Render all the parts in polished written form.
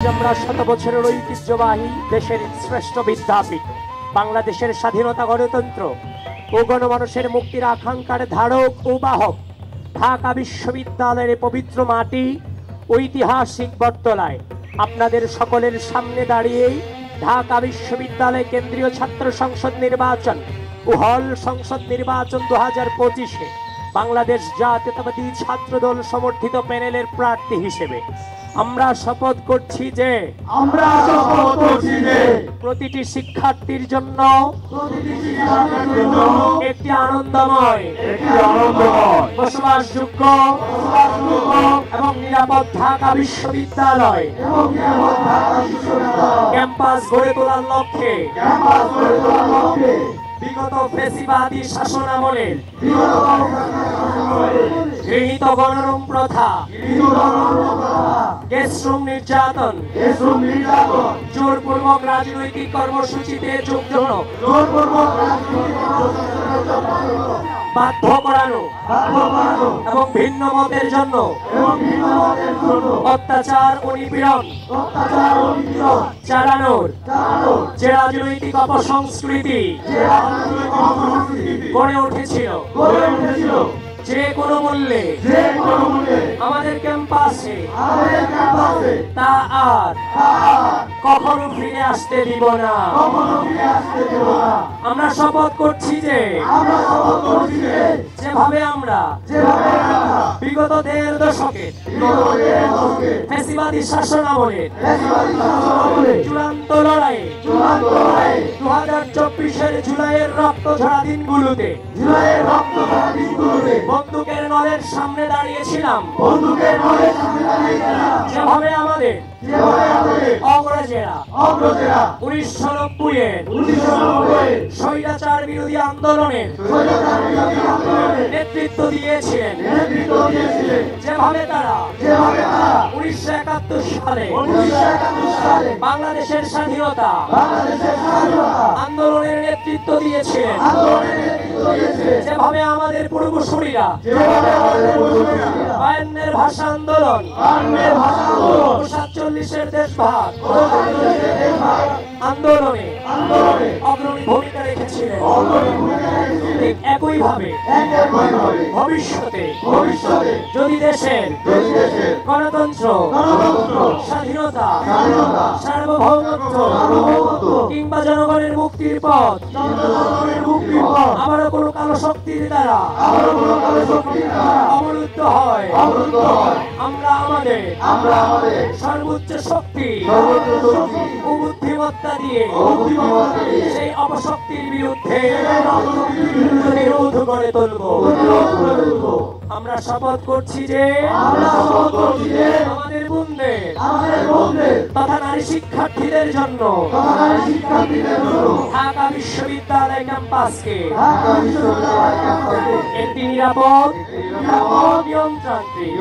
আমরা শত বছরের ঐতিহ্যবাহী দেশের শ্রেষ্ঠ বিদ্যাপীঠ বাংলাদেশের স্বাধীনতা, গণতন্ত্র ও গণমানুষের মুক্তির আকাঙ্ক্ষার ধারক ও বাহক ঢাকা বিশ্ববিদ্যালয়ের পবিত্র মাটি ঐতিহাসিক বটতলায় আপনাদের সকলের সামনে দাঁড়িয়েই ঢাকা বিশ্ববিদ্যালয় কেন্দ্রীয় ছাত্র সংসদ নির্বাচন ও হল সংসদ নির্বাচন 2025-এ বাংলাদেশ জাতীয়তাবাদী ছাত্রদল সমর্থিত প্যানেলের প্রার্থী হিসেবে আমরা শপথ করছি যে প্রতিটি শিক্ষার্থীর জন্য একটি আনন্দময়, বসবাসযোগ্য এবং নিরাপদ ঢাকা বিশ্ববিদ্যালয় ক্যাম্পাস গড়ে তোলার লক্ষ্যে বিগত ফ্যাসিবাদী শাসনামলের গৃহীত গণরুম প্রথা, গেস্টরুম নির্যাতন, জোরপূর্বক রাজনৈতিক কর্মসূচিতে যোগদান, বাধ্য করানো এবং ভিন্ন মতের জন্য অত্যাচার ও নিপীড়ন চালানোর যে রাজনৈতিক অপসংস্কৃতি গড়ে উঠেছিল, যে কোনো মূল্যে আমাদের ক্যাম্পাসে তা আর কখনো ফিরে আসতে দিব না। আমরা শপথ করছি যে যেভাবে আমরা বিগত 1.5 দশকে ফ্যাসিবাদী শাসনামলের চূড়ান্ত লড়াই 2024-এর জুলাইয়ের রক্তঝরা দিনগুলোতে বন্দুকের নলের সামনে দাঁড়িয়েছিলাম, যেভাবে আমাদের অগ্রজেরা 1990-এর স্বৈরাচার বিরোধী আন্দোলনের নেতৃত্ব দিয়েছিলেন, যেভাবে তারা 1971 সালে বাংলাদেশের স্বাধীনতা আন্দোলনের নেতৃত্ব দিয়েছিলেন, যেভাবে আমাদের পূর্বসূরীরা 52-এর ভাষা আন্দোলন, 47-এর দেশভাগ আন্দোলনে অগ্রণী ভূমিকা রেখেছিলেন। ঠিক একইভাবে ভবিষ্যতে যদি দেশের গণতন্ত্র, স্বাধীনতা, সার্বভৌমত্ব কিংবা জনগণের মুক্তির পথ আবারও কোনো কালো শক্তির দ্বারা অবরুদ্ধ হয়, আমরা আমাদের সর্বোচ্চ শক্তি ও বুদ্ধিমত্তা দিয়ে সেই অপশক্তির বিরুদ্ধে প্রতিরোধ গড়ে তুলব। আমরা শপথ করছি যে আমাদের বোনদের তথা নারী শিক্ষার্থীদের জন্য ঢাকা বিশ্ববিদ্যালয় ক্যাম্পাসকে একটি নিরাপদ, নিয়ন্ত্রণান্ত্রিক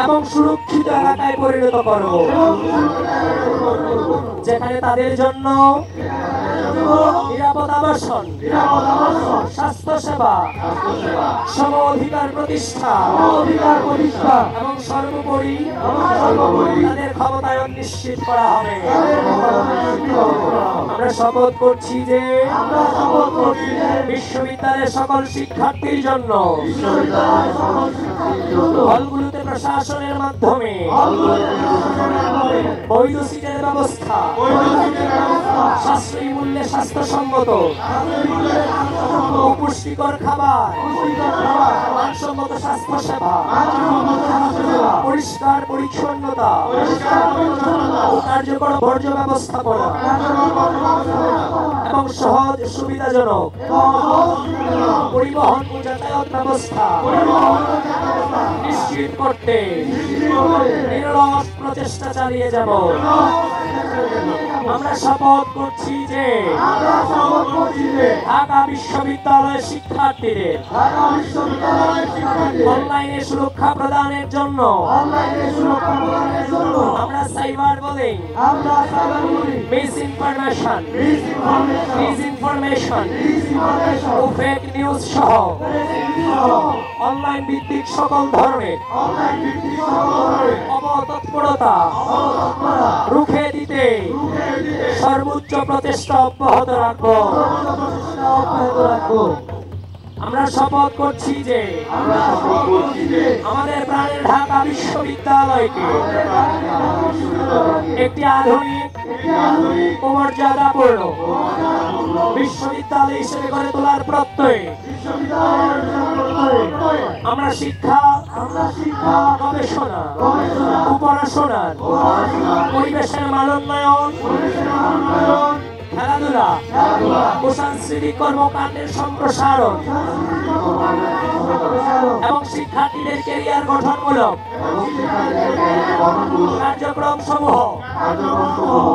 এবং সুরক্ষিত এলাকায় পরিণত করব, যেখানে তাদের জন্য নিরাপদ আবাসন, স্বাস্থ্যসেবা, সম অধিকার প্রতিষ্ঠা এবং সর্বোপরি তাদের ক্ষমতায়ন নিশ্চিত করা হবে। আমরা শপথ করছি যে বিশ্ববিদ্যালয়ের সকল শিক্ষার্থীর জন্য হলগুলোতে প্রশাসনের মাধ্যমে বৈধ সিটের ব্যবস্থা, সাশ্রয়ী মূল্যে স্বাস্থ্যসম্মত পুষ্টিকর খাবার, মানসম্মত স্বাস্থ্যসেবা, পরিষ্কার পরিচ্ছন্নতা ও কার্যকর বর্জ্য ব্যবস্থাপনা এবং সহজ সুবিধাজনক পরিবহন ও যাতায়াত ব্যবস্থা নিশ্চিত করতে নিরলস প্রচেষ্টা চালিয়ে যাব। আমরা শপথ করছি যে ঢাকা বিশ্ববিদ্যালয়ের শিক্ষার্থীদের অনলাইনে সুরক্ষা প্রদানের জন্য আমরা সাইবার বুলিং, মিসইনফরমেশন ও ফেক নিউজ সহ অনলাইন ভিত্তিক সকল ধরনের অপতৎপরতা তৎপরতা রুখে দিতে সর্বোচ্চ প্রচেষ্টা অব্যাহত রাখবো। আমরা শপথ করছি যে আমাদের প্রাণের ঢাকা বিশ্ববিদ্যালয়কে একটি আধুনিক ও মর্যাদাপূর্ণ বিশ্ববিদ্যালয় হিসেবে গড়ে তোলার প্রত্যয়ে আমরা শিক্ষা, গবেষণা ও পড়াশোনার পরিবেশের মানোন্নয়ন, খেলাধুলা ও সাংস্কৃতিক কর্মকাণ্ডের সম্প্রসারণ এবং শিক্ষার্থীদের ক্যারিয়ার গঠনমূলক কার্যক্রম সমূহ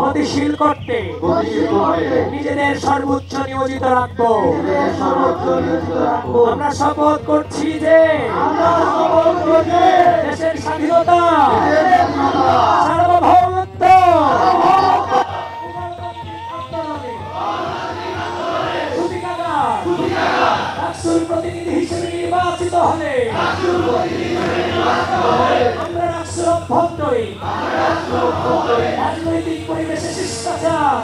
গতিশীল করতে নিজেদের সর্বোচ্চ নিয়োজিত রাখবো। আমরা শপথ করছি যে দেশের স্বাধীনতা, সার্বভৌমত্ব, প্রতিনিধি হিসেবে নির্বাচিত হলে আমরা রাষ্ট্র অভ্যন্তরীণ রাজনৈতিক পরিবেশে শিষ্টাচার,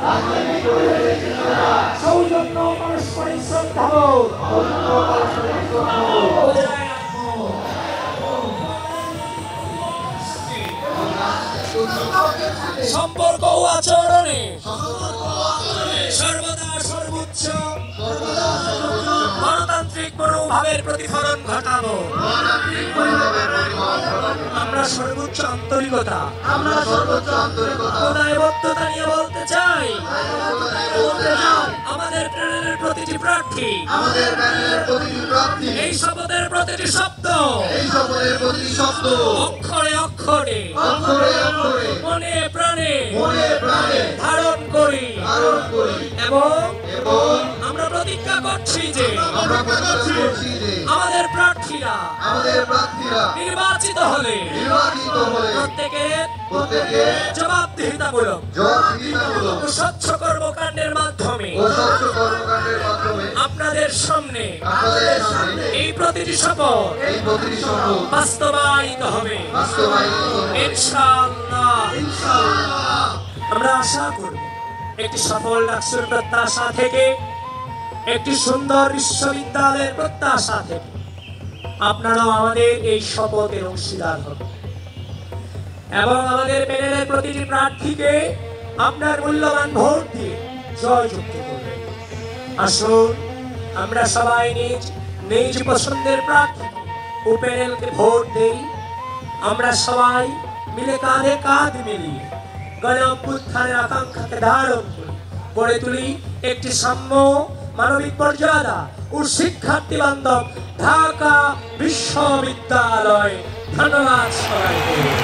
সৌজন্য, পারস্পরিক শ্রদ্ধাবোধ সম্পর্ক ও আচরণে সর্বদা সর্বোচ্চ গণতান্ত্রিক মনোভাবের প্রতিফলন ঘটাবো। আমরা সর্বোচ্চ আন্তরিকতা, দায়বদ্ধতা নিয়ে বলতে চাই, আমাদের প্রেরণের প্রতিটি প্রার্থী এই শপথের প্রতিটি শব্দ অক্ষরে অক্ষরে মনে প্রাণে ধারণ করি এবং আমরা প্রতিজ্ঞা করছি যে আমাদের প্রার্থীরা নির্বাচিত হলে প্রত্যেকের জবাবদিহিতামূলক ও স্বচ্ছ কর্মকাণ্ডের মাধ্যমে আপনাদের সামনে এই প্রতিটি শপথ বাস্তবায়িত হবে ইনশাআল্লাহ। আমরা আশা করব একটি সফল ডাকসুর প্রত্যাশা থেকে, একটি সুন্দর বিশ্ববিদ্যালয়ের প্রত্যাশা থেকে আপনারাও আমাদের এই শপথের অংশীদার হবেন এবং আমাদের প্যানেলের প্রতিটি প্রার্থীকে আপনার মূল্যবান ভোট দিয়ে জয়যুক্ত করবেন। আসুন আমরা সবাই নিজ নিজ পছন্দের প্রার্থী ও প্যানেলকে ভোট দেই। আমরা সবাই মিলে কাঁধে কাঁধ মিলিয়ে গণ অভ্যুত্থানের আকাঙ্ক্ষাকে ধারণ করে গড়ে তুলি একটি সাম্য, মানবিক মর্যাদা ও শিক্ষার্থী বান্ধব ঢাকা বিশ্ববিদ্যালয়। ধন্যবাদ সবাইকে।